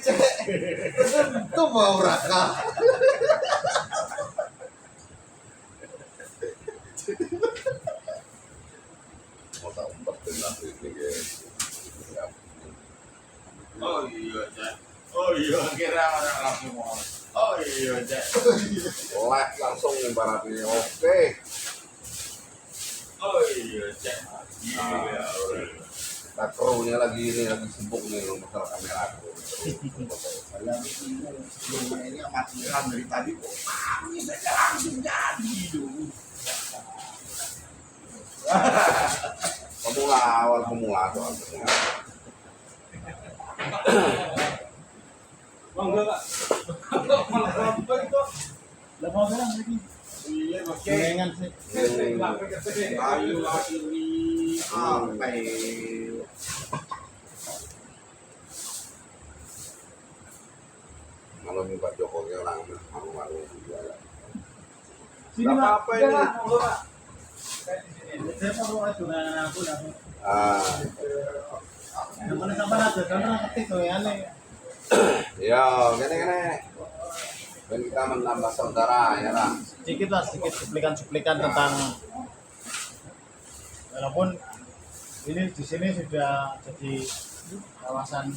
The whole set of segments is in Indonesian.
cek. Itu mau raka. Mau tak umpet benar ini guys. Oh iya cek. Oh iya kira orang langsung mau. Oh iya cek. Lek langsung ibaratnya oke. Oh iya cek. Iya. Nah, krunya lagi sibuk nih masalah kamera aku. Saya sebelumnya ini amatiran dari tadi kok kami saja langsung jadi dulu. Awal pemula soalnya. Bang, enggak, Pak. Malah sampai itu. Lah mau bilang lagi. Iya oke. Gorengan sih. Ayo lagi nih. Apa? Kalau Pak Jokowi orang malu-malu juga. Sini, Nggak Pak. apa-apa Enggak, ini. Pak. Monggo, Pak. Saya mau ajudan aku lah. Yang mana sampai ada kan ketik tuh ya nih. Ya, gini. Dan kita menambah saudara ya lah. Sedikit lah, sedikit cuplikan tentang walaupun ini di sini sudah jadi kawasan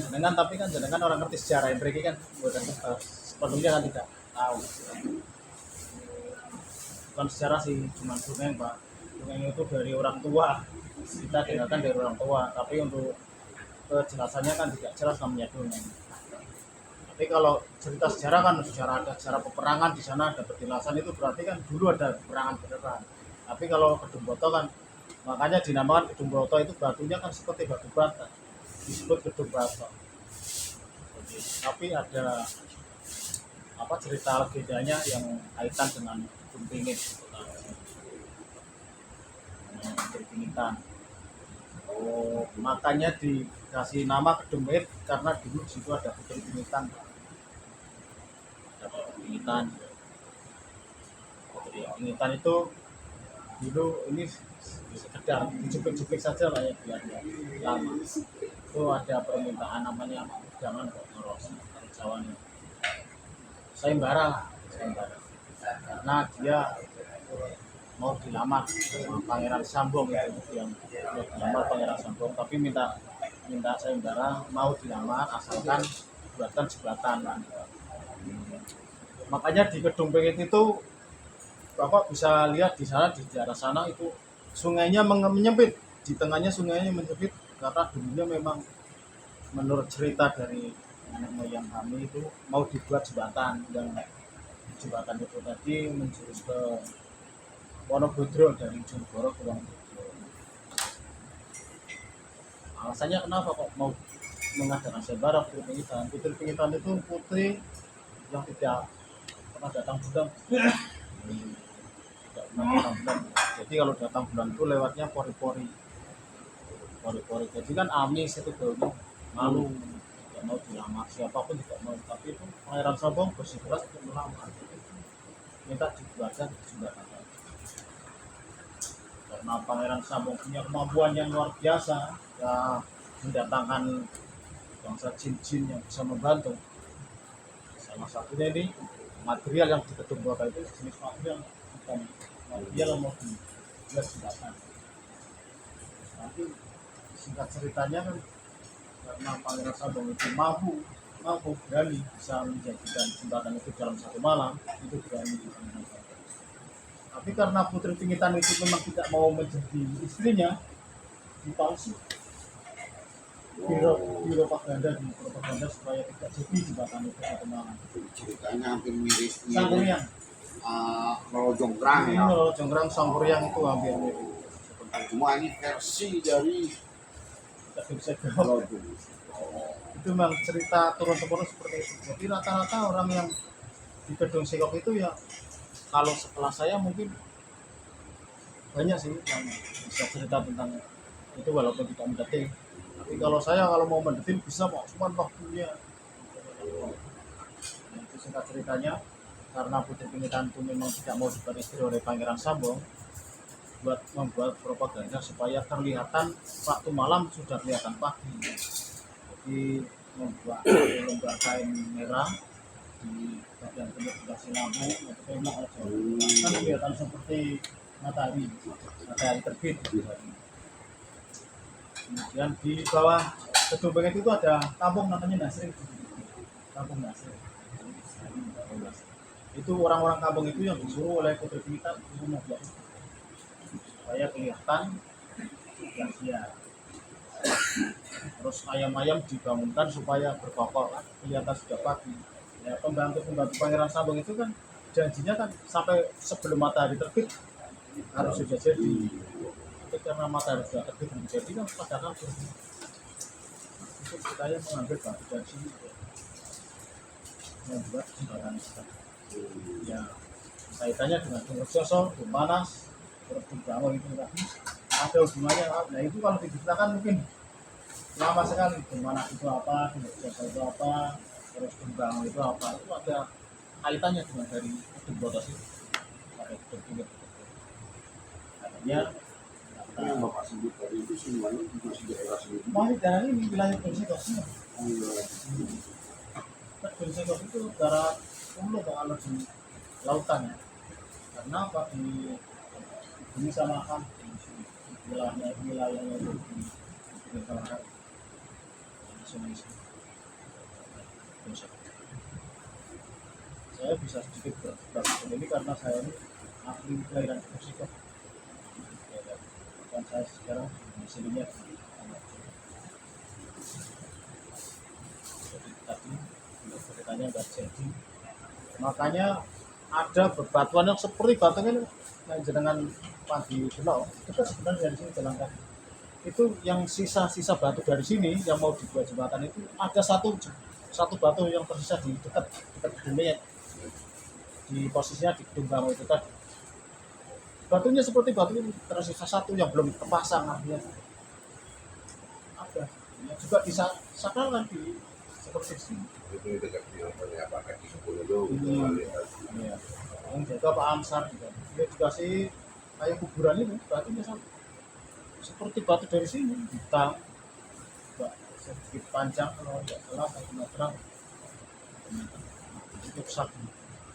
jenengan, tapi kan jenengan orang ngerti sejarah Hendrik kan bukan sepenuhnya kan tidak tahu. Bukan sejarah sih, cuma dongeng Pak. Dongeng itu dari orang tua, kita dengarkan dari orang tua, tapi untuk kejelasannya kan tidak jelas namanya dongeng. Tapi kalau cerita sejarah kan ada sejarah peperangan di sana, ada petilasan, itu berarti kan dulu ada peperangan beneran. Tapi kalau Gedung Boto kan makanya dinamakan Gedung Boto, itu batunya kan seperti batu bata, disebut Gedung Boto. Tapi ada apa cerita legendanya yang kaitan dengan Gedung Pingit, Putri Pingitan. Oh, makanya dikasih nama Gedung Pingit karena dulu di situ ada Putri Pingitan. Ada Putri Pingitan. Putri Pingitan itu dulu ini sekedar dijepit-jepit saja lah ya biar lama. Itu ada permintaan namanya jangan kok ngeros Jawa nih. Sayembara karena dia mau dilamar Pangeran Sambong itu yang dilamar Pangeran Sambong, tapi minta sayembara mau dilamar asalkan buatan jembatan. Makanya di Gedung Pingit itu Bapak bisa lihat di sana, di daerah sana itu sungainya menyempit, di tengahnya sungainya menyempit karena dulunya memang menurut cerita dari nenek moyang kami itu mau dibuat jembatan, yang jembatan itu tadi menjurus ke Wonobodro, dari Jonegoro ke Wonobodro. Alasannya kenapa kok mau mengadakan sayembara Putri Pingitan? Putri Pingitan itu putri yang tidak pernah datang bulan. Tidak pernah datang bulan. Jadi kalau datang bulan itu lewatnya pori-pori. Jadi kan amis itu dulu malu, tidak mau dilamar, siapapun tidak mau. Tapi itu Pangeran Sambong bersikeras untuk melamar. Minta dibuatkan jembatan. Karena Pangeran Sambong punya kemampuan yang luar biasa, ya mendatangkan bangsa jin-jin yang bisa membantu. Salah satunya ini material yang di Gedung Boto itu jenis material bukan material yang mau dibuat jembatan. Nanti singkat ceritanya kan karena Pangeran Sambong itu mampu berani bisa menjadikan jembatan itu dalam satu malam, itu berani di Pangeran Sambong. Tapi karena Putri Pingitan itu memang tidak mau menjadi istrinya, dipalsu di propaganda supaya tidak jadi jembatan itu satu malam. Ceritanya hampir mirip Sangkuriang, Roro Jonggrang ya. Jonggrang Sangkuriang itu hampir mirip. Cuma ini versi dari Tapi bisa jawab. Itu memang cerita turun-temurun seperti itu. Jadi rata-rata orang yang di Gedung Sikok itu ya, kalau setelah saya mungkin banyak sih yang bisa cerita tentang itu walaupun tidak mendetil. Tapi kalau saya kalau mau mendetil bisa kok, cuma waktunya. Nah, itu singkat ceritanya, karena Putri Pingitan itu memang tidak mau dibuat istri oleh Pangeran Sambong, membuat propaganda supaya kelihatan waktu malam sudah kelihatan pagi. Jadi membuat lembar kain merah di bagian timur dikasih lampu atau tembok aja kan kelihatan seperti matahari terbit. Kemudian di bawah gedung pengen itu ada kampung namanya Nasri, kampung Nasri. Itu orang-orang kampung itu yang disuruh oleh Putri Pintar untuk membuat itu supaya kelihatan sia-sia. Terus ayam-ayam dibangunkan supaya berkokok kan kelihatan sudah pagi. Ya, pembantu Pangeran Sambung itu kan janjinya kan sampai sebelum matahari terbit harus sudah jadi. Tapi karena matahari sudah terbit belum jadi kan pada kabur. Itu saya mengambil batu dari sini membuat jembatan ya kaitannya dengan Sumberjoso, Dumanas, terus Dumbangun itu tadi ada hubungannya. Nah itu kalau diceritakan mungkin lama sekali. Dumanas itu apa, Sumberjoso itu apa, terus Dumbangun itu apa, itu ada kaitannya dengan dari Gedung Botos itu. Ada gedung katanya Tapi yang Bapak sebut tadi itu semuanya masih daerah sendiri. masih daerah ini wilayah Bonsekos semua. Bonsekos itu daerah umum kalau di lautan ya. Karena apa di bumi sama kan wilayahnya itu di Kalahar, Sungai. Saya bisa sedikit berbahasa ini karena saya ini asli kelahiran Bonsekos. Dan saya sekarang aslinya jadi tadi ceritanya nggak jadi. Makanya ada bebatuan yang seperti batuan yang jenengan pagi dulu itu sebenarnya dari sini jalan kaki itu yang sisa-sisa batu dari sini yang mau dibuat jembatan itu ada satu batu yang tersisa di dekat gedungnya di posisinya di gedung bangun itu tadi batunya seperti batu ini tersisa satu yang belum terpasang artinya ada yang juga disakralkan di seperti sini. Itu dekat di apa kaki 10 itu. Iya. Yang jaga Pak Amsar juga. Dia dikasih kayak kuburan itu batunya sama. Seperti batu dari sini hitam, sedikit panjang kalau tidak salah 1 meter. Cukup sakit.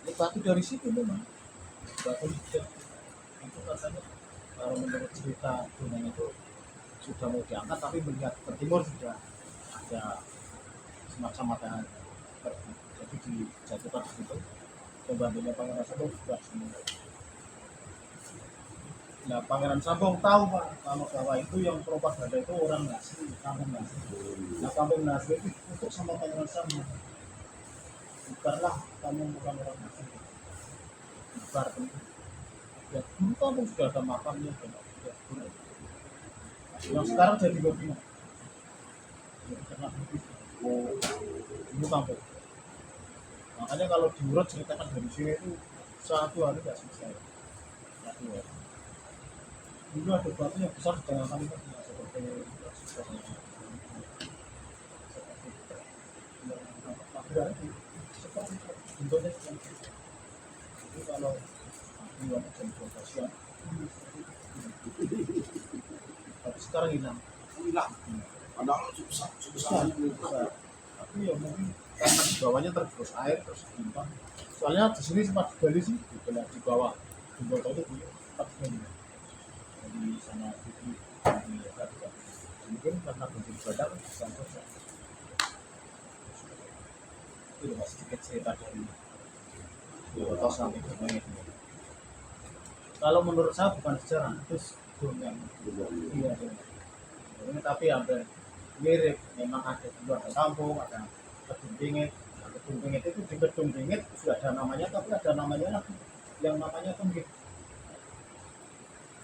Ini batu dari situ memang. Batu itu katanya kalau menurut cerita dunia itu sudah mau diangkat tapi melihat ke timur sudah ada semacam matahari. Jadi dijatuhkan di situ pembantunya Pangeran Sambung sudah semua. Nah Pangeran Sambung tahu Pak kalau bahwa itu yang propaganda itu orang Nasri, kampung Nasri. Nah kampung Nasri itu untuk sama Pangeran Sambung. Bukanlah kamu bukan orang Nasri. Bukan itu. Ya dulu kampung sudah ada makamnya sudah boleh. Yang sekarang jadi begini. Jadi karena begitu. Dulu kampung. Makanya kalau diurut ceritakan dari sini itu satu hari nggak selesai. Satu hari. Dulu ada batu yang besar di tengah kali seperti bentuknya seperti itu. Jadi kalau jam 12 siang, tapi sekarang hilang. Hilang. Padahal sebesar itu. Tapi ya mungkin karena di bawahnya tergerus air terus timpang. Soalnya di sini sempat digali sih, di bawah. Di bawah itu di tempat ini. Jadi sana itu mungkin karena bentuk badan sampai itu mas sedikit cerita dari Botos sampai ke Mengit. Kalau menurut saya bukan sejarah, itu yang iya. Ini tapi hampir mirip, memang ada dua kampung, ada Gedung Pingit. Nah, Gedung Pingit itu di Gedung Pingit sudah ada namanya, tapi ada namanya lagi yang namanya Penggik.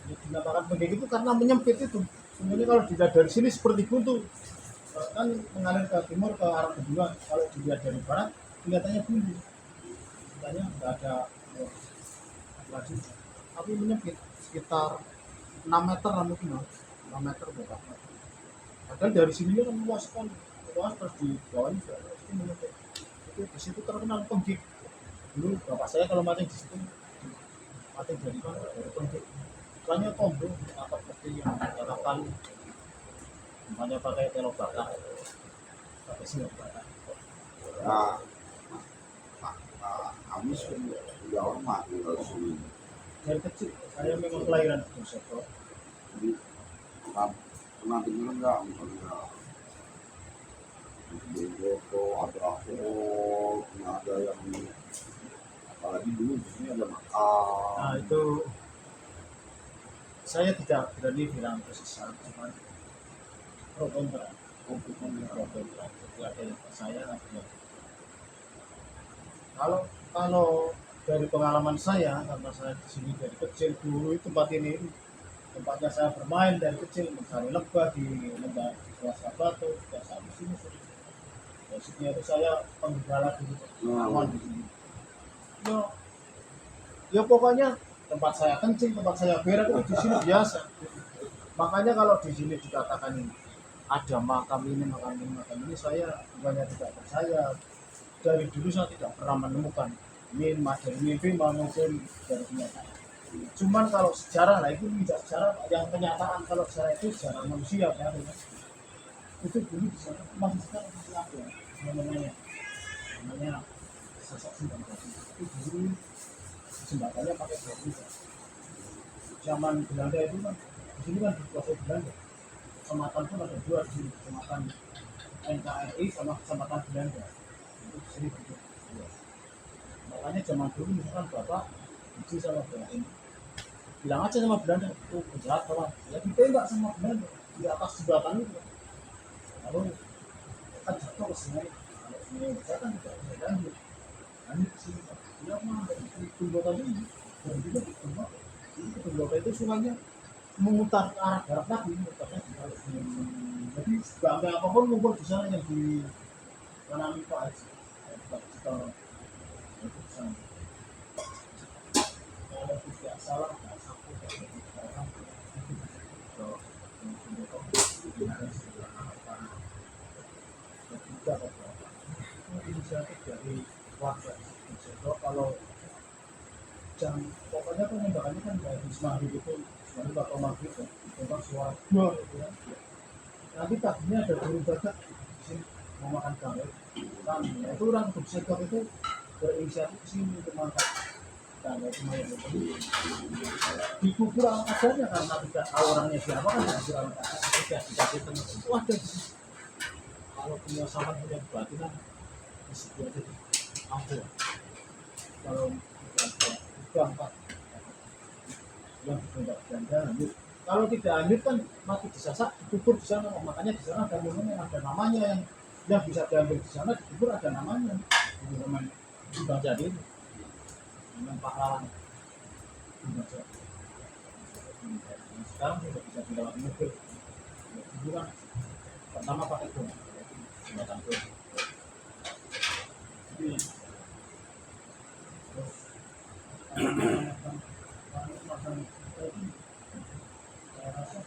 Dinamakan Penggik itu karena menyempit itu. Sebenarnya kalau dilihat dari sini seperti buntu, kan mengalir ke timur ke arah kedua. Kalau dilihat dari barat, kelihatannya buntu. Kelihatannya nggak ada laju, tapi menyempit sekitar 6 meter lah mungkin, 6 meter berapa? Padahal dari sini kan luas kan, luas terus di bawahnya juga itu menyempit. Itu di situ terkenal Penggik. Dulu bapak saya kalau mati di situ, mati dari mana? Dari Penggik. Soalnya tombol apa seperti yang katakan, namanya pakai telok bakar. pakai sendal bata. Ya, kami sudah hormat tinggal di sini. Dari kecil saya memang kelahiran di Mojokerto. Jadi pernah dengar nggak misalnya di Boto ada ada yang apalagi dulu di sini ada makam. Nah itu saya tidak berani bilang tersesat, cuman pro kontra. Pro kontra. Jadi ada yang saya, ada yang kalau dari pengalaman saya, karena saya di sini dari kecil, dulu tempat ini tempatnya saya bermain dari kecil, mencari lebah di lembah Selasa Batu, tidak sampai sini. Maksudnya itu saya penggala dulu, aman di sini. Ya pokoknya tempat saya kencing, tempat saya berak itu di sini biasa. Makanya kalau di sini dikatakan ada makam ini, saya bukannya tidak percaya. Dari dulu saya tidak pernah menemukan ini dari mimpi maupun dari kenyataan. Cuman kalau sejarah, nah itu tidak sejarah yang kenyataan. Kalau sejarah itu sejarah manusia ya, itu dulu di sana masih sekarang masih ada namanya sosok Sunda Batu. Itu dulu jembatannya pakai batu. Zaman Belanda itu kan di sini kan dikuasai Belanda. Kecamatan pun ada dua di sini, kecamatan NKRI sama kecamatan Belanda. Itu di sini gitu. Makanya zaman dulu misalkan bapak benci sama Belanda ini, bilang aja sama Belanda itu penjahat kawan, ya ditembak sama Belanda di atas jembatan itu, lalu kan jatuh ke sungai. Kalau sungai besar kan tidak bisa lanjut, lanjut ke sini. Dia mah dari Tumbota ini dan juga di Tumbota. Jadi Tumbota itu sungainya memutar ke arah barat lagi, mutarnya di balik. Jadi bangga apapun ngumpul di sana yang di tanami Pak Haji. Itu sana. Kalau tidak salah, tidak satu dari orang itu ketiga inisiatif dari warga. Kalau jam pokoknya penembakannya kan dari Maghrib itu, Maghrib atau Maghrib ya, tembak suara dua gitu ya. Nanti tadinya ada burung gagak di sini mau makan gawe. Kan, itu orang bersektor itu berinisiatif ke sini untuk makan. Nah, itu lumayan itu. Dikubur adanya karena tidak tahu orangnya siapa kan dikubur tidak dikasih teman. Wah, kalau punya sahabat punya kebatinan disitu aja ampun. Kalau tidak empat yang tidak ganda lanjut. Kalau tidak lanjut kan mati disasak dikubur di sana. Makanya di sana ada monumen, ada namanya yang bisa diambil di sana, dikubur ada namanya. Itu namanya Mbah Jadi. Dengan pahlawan sekarang sudah bisa dilewati mobil. Dulu kan pertama pakai bom, jembatan bom. Jadi terus saya rasa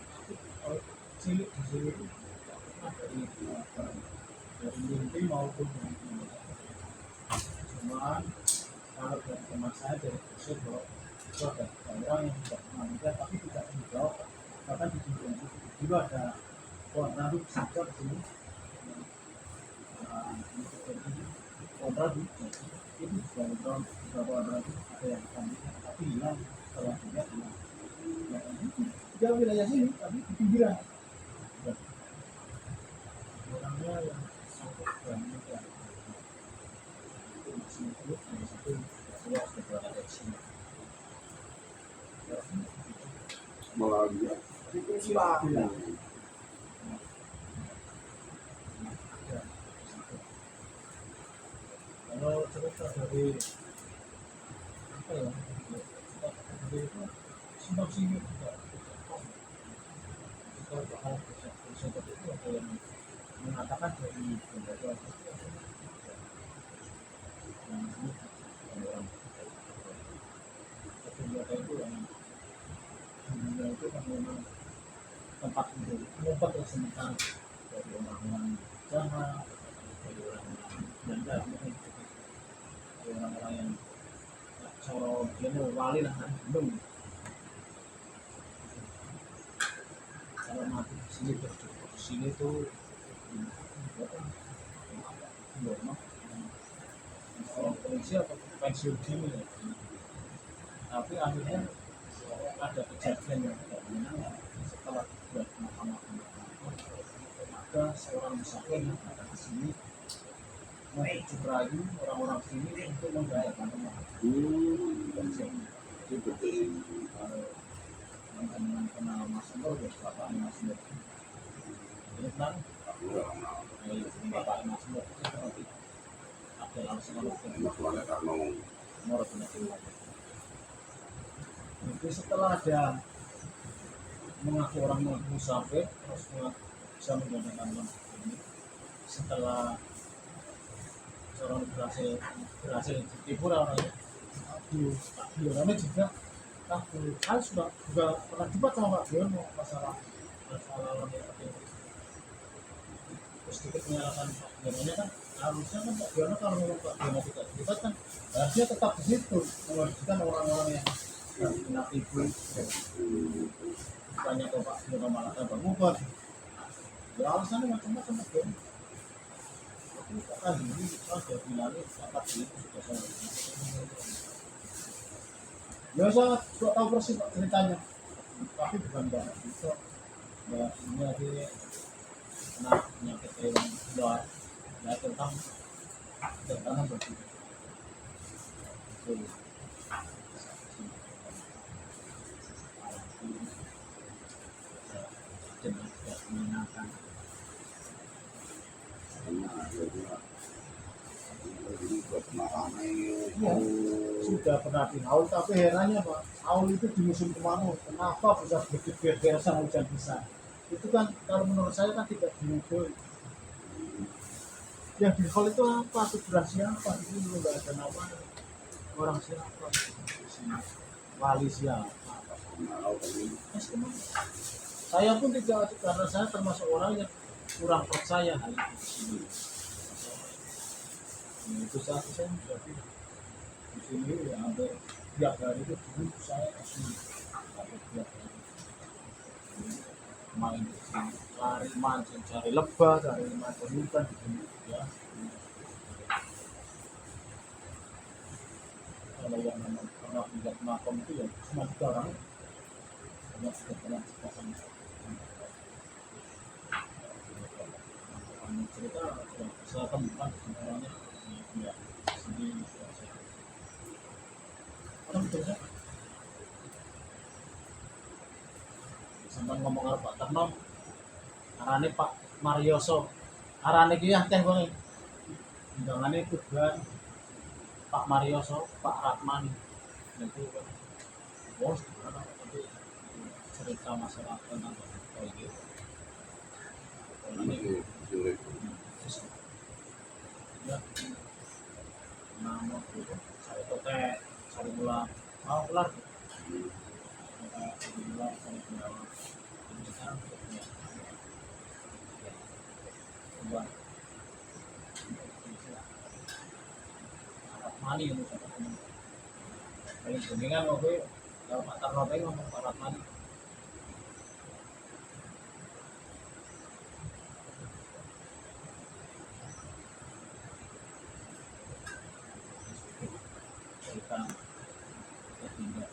cilik di sini itu dari mimpi maupun cuman kalau dari teman saya dari kusir bahwa itu ada orang yang tidak mengajar tapi tidak menjawab, bahkan di sini juga ada rambut saja di sini kontra di itu dari tahun beberapa berarti ada yang kami tapi hilang setelah juga hilang dia wilayah sini tapi di pinggiran orangnya yang satu banyak ya itu satu dua beberapa dari sini Malah dia itu silakan. kalau cerita dari apa ya dari itu simpang sini kita bahas seperti itu ada yang mengatakan dari berbagai yang ini orang berbagai itu yang dunia itu kan memang tempat untuk mengumpet ya sementara dari orang-orang jahat, dari orang-orang Belanda mungkin dari orang-orang yang coro dia wali lah kan belum kalau mati di sini tuh asuransi atau pensiun dini ya. Tapi akhirnya ada kejadian yang tidak menyenangkan setelah dibuat Mahkamah Konstitusi, maka seorang musafir yang datang ke sini membujuk rayu orang-orang sini untuk membayarkan rumah pensiun. Itu betul. Dengan kenal Mas Nur, ya Bapak Mas Nur. Ini kan Bapak Mas Nur ada langsung Nur itu setelah ada mengaku orang musafir terus bisa menggunakan uang ini setelah seorang berhasil ditipu orangnya. Orangnya juga saya juga pernah debat sama Pak Biono masalah orang yang sedikit menyalahkan Pak Biono kan harusnya kan Pak Biono kalau memang Pak Biono tidak terlibat kan harusnya tetap di situ mewajibkan orang-orang yang kena tipu banyak ke Pak Biono malah tambah mubah ya alasannya macam-macam Pak Biono tapi kan ini ada bilangnya dapat itu sudah saya ya saya juga tahu persis Pak ceritanya tapi bukan banyak itu ya ini lagi kena penyakit yang luar ya tentang begitu dengan tidak menyenangkan ya, sudah pernah dihaul tapi herannya Pak haul itu di musim kemarau kenapa bisa begitu sama hujan besar itu kan kalau menurut saya kan tidak dihaul yang dihaul itu apa tujuan siapa itu nggak ada nama orang siapa wali siapa saya pun tidak karena saya termasuk orang yang kurang percaya hal itu itu satu saya sudah bilang di sini ya hampir tiap hari itu dulu saya kasih hampir tiap hari main di sini cari mancing cari lebah cari mancing ikan di sini ya kalau yang memang pernah lihat makam itu ya cuma 3 orang hanya sudah pernah sepasang cerita saya temukan semuanya ya sini orang betul ya sampai ngomong karo Pak Ternom arane Pak Marioso arane ki ya teh wong undangane tujuan Pak Marioso Pak Ratmani itu bos nanti cerita masalah tentang itu ini ya nama itu saya toke cari gula mau kelar gula cari gula ini sekarang ya coba Ratmani ini paling kuningan oke kalau Pak Tarno ngomong Pak Ratmani kita tidak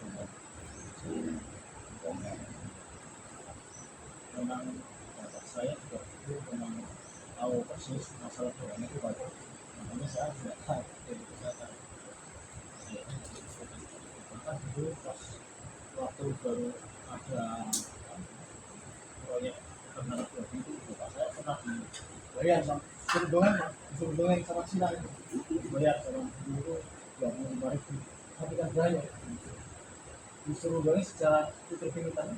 memang bapak saya juga itu memang tahu persis masalah keuangan itu bagus makanya saya tidak tahu dari kesehatan bahkan dulu pas waktu baru ada proyek terhadap itu bapak saya pernah dibayar sama suruh dongeng sama Cina itu dibayar sama guru 25.000 tapi kan bayar disuruh dongeng secara itu pingitan